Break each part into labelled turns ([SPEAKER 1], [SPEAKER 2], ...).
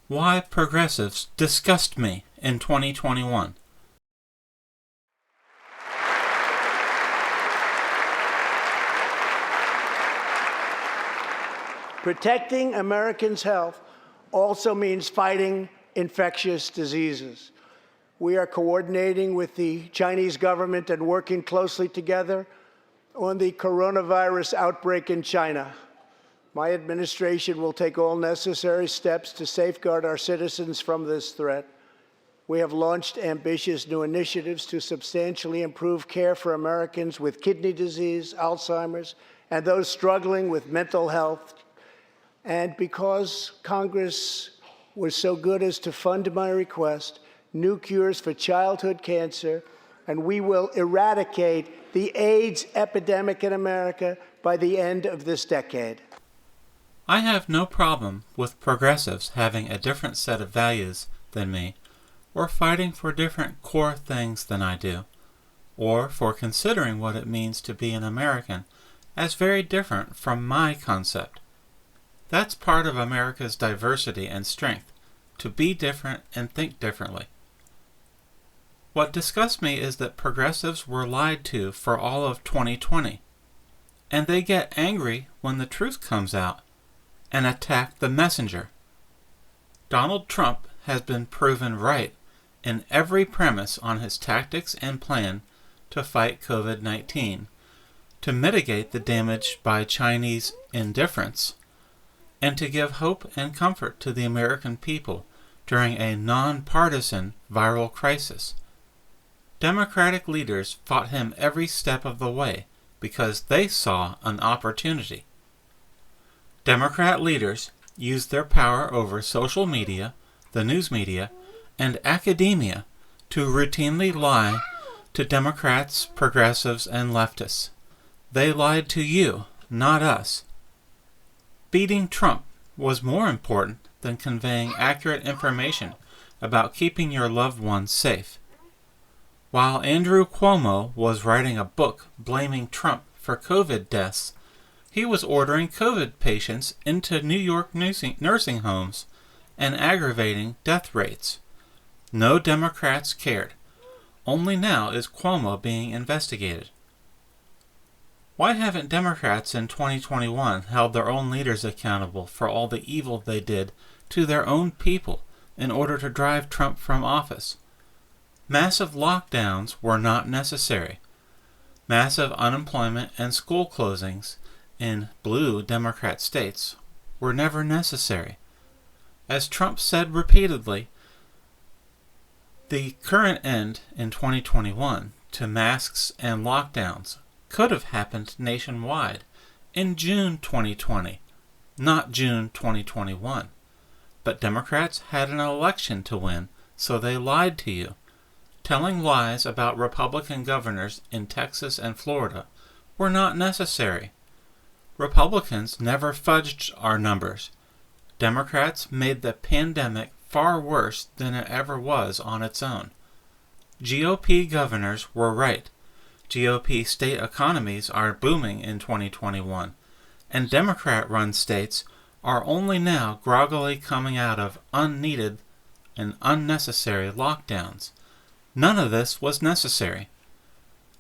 [SPEAKER 1] Why progressives disgust me in 2021.
[SPEAKER 2] Protecting Americans' health also means fighting infectious diseases. We are coordinating with the Chinese government and working closely together on the coronavirus outbreak in China. My administration will take all necessary steps to safeguard our citizens from this threat. We have launched ambitious new initiatives to substantially improve care for Americans with kidney disease, Alzheimer's, and those struggling with mental health. And because Congress was so good as to fund my request, new cures for childhood cancer, and we will eradicate the AIDS epidemic in America by the end of this decade.
[SPEAKER 1] I have no problem with progressives having a different set of values than me, or fighting for different core things than I do, or for considering what it means to be an American as very different from my concept. That's part of America's diversity and strength, to be different and think differently. What disgusts me is that progressives were lied to for all of 2020, and they get angry when the truth comes out and attack the messenger. Donald Trump has been proven right in every premise on his tactics and plan to fight COVID-19, to mitigate the damage by Chinese indifference, and to give hope and comfort to the American people during a nonpartisan viral crisis. Democratic leaders fought him every step of the way because they saw an opportunity. Democrat leaders used their power over social media, the news media, and academia to routinely lie to Democrats, progressives, and leftists. They lied to you, not us. Beating Trump was more important than conveying accurate information about keeping your loved ones safe. While Andrew Cuomo was writing a book blaming Trump for COVID deaths, he was ordering COVID patients into New York nursing homes and aggravating death rates. No Democrats cared. Only now is Cuomo being investigated. Why haven't Democrats in 2021 held their own leaders accountable for all the evil they did to their own people in order to drive Trump from office? Massive lockdowns were not necessary. Massive unemployment and school closings in blue Democrat states were never necessary. As Trump said repeatedly, the current end in 2021 to masks and lockdowns could have happened nationwide in June 2020, not June 2021. But Democrats had an election to win, so they lied to you. Telling lies about Republican governors in Texas and Florida were not necessary. Republicans never fudged our numbers. Democrats made the pandemic far worse than it ever was on its own. GOP governors were right. GOP state economies are booming in 2021, and Democrat-run states are only now groggily coming out of unneeded and unnecessary lockdowns. None of this was necessary.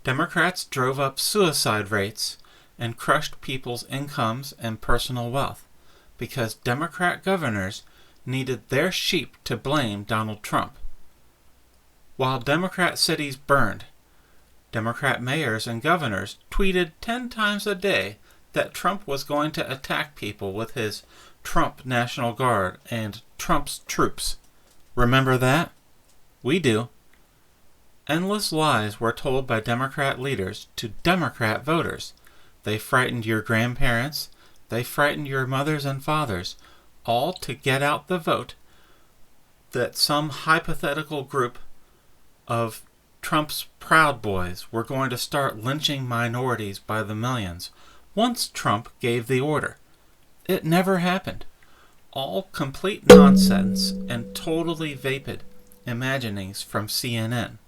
[SPEAKER 1] Democrats drove up suicide rates and crushed people's incomes and personal wealth because Democrat governors needed their sheep to blame Donald Trump. While Democrat cities burned, Democrat mayors and governors tweeted 10 times a day that Trump was going to attack people with his Trump National Guard and Trump's troops. Remember that? We do. Endless lies were told by Democrat leaders to Democrat voters. They frightened your grandparents, they frightened your mothers and fathers, all to get out the vote that some hypothetical group of Trump's Proud Boys were going to start lynching minorities by the millions once Trump gave the order. It never happened. All complete nonsense and totally vapid imaginings from CNN.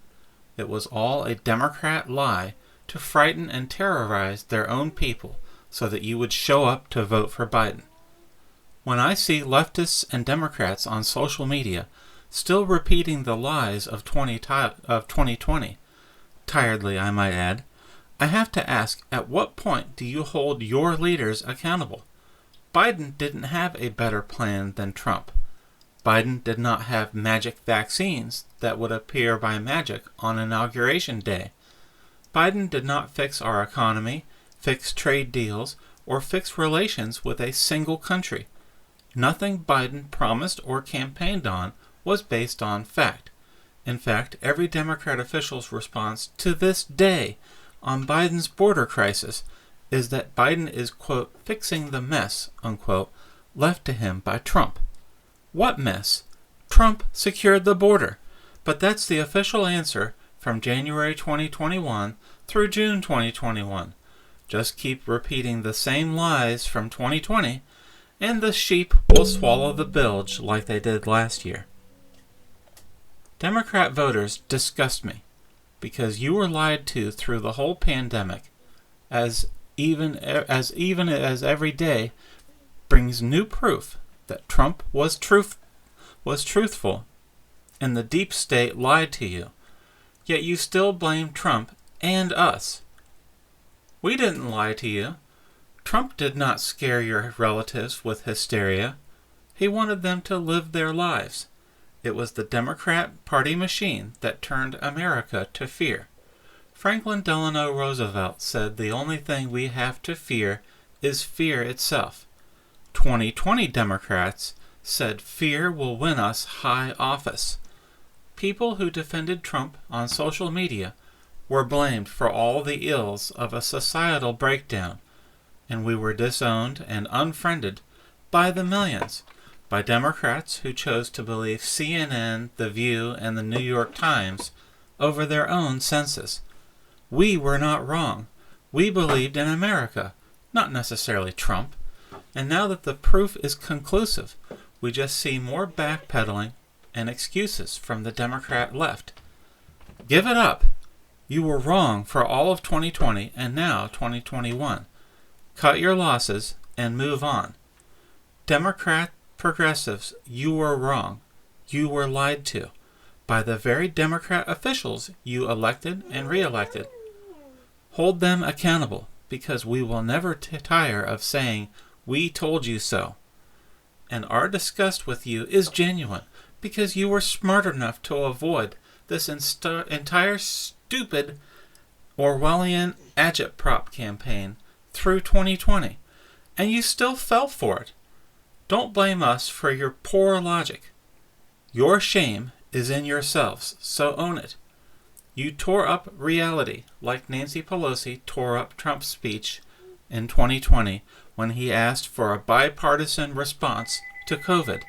[SPEAKER 1] It was all a Democrat lie to frighten and terrorize their own people so that you would show up to vote for Biden. When I see leftists and Democrats on social media still repeating the lies of 2020, tiredly I might add, I have to ask, at what point do you hold your leaders accountable? Biden didn't have a better plan than Trump. Biden did not have magic vaccines that would appear by magic on Inauguration Day. Biden did not fix our economy, fix trade deals, or fix relations with a single country. Nothing Biden promised or campaigned on was based on fact. In fact, every Democrat official's response to this day on Biden's border crisis is that Biden is, quote, fixing the mess, unquote, left to him by Trump. What mess? Trump secured the border. But that's the official answer from January 2021 through June 2021. Just keep repeating the same lies from 2020, and the sheep will swallow the bilge like they did last year. Democrat voters disgust me, because you were lied to through the whole pandemic, as even as every day brings new proof that Trump was truthful, and the deep state lied to you. Yet you still blame Trump and us. We didn't lie to you. Trump did not scare your relatives with hysteria. He wanted them to live their lives. It was the Democrat Party machine that turned America to fear. Franklin Delano Roosevelt said the only thing we have to fear is fear itself. 2020 Democrats said fear will win us high office. People who defended Trump on social media were blamed for all the ills of a societal breakdown, and we were disowned and unfriended by the millions, by Democrats who chose to believe CNN, The View, and the New York Times over their own senses. We were not wrong. We believed in America, not necessarily Trump. And now that the proof is conclusive, we just see more backpedaling and excuses from the Democrat left. Give it up. You were wrong for all of 2020 and now 2021. Cut your losses and move on. Democrat progressives, you were wrong. You were lied to by the very Democrat officials you elected and re-elected. Hold them accountable, because we will never tire of saying, "We told you so." And our disgust with you is genuine, because you were smart enough to avoid this entire stupid Orwellian agitprop campaign through 2020, and you still fell for it. Don't blame us for your poor logic. Your shame is in yourselves, so own it. You tore up reality like Nancy Pelosi tore up Trump's speech in 2020 when he asked for a bipartisan response to COVID.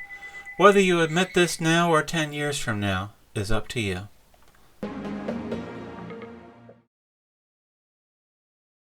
[SPEAKER 1] Whether you admit this now or 10 years from now is up to you.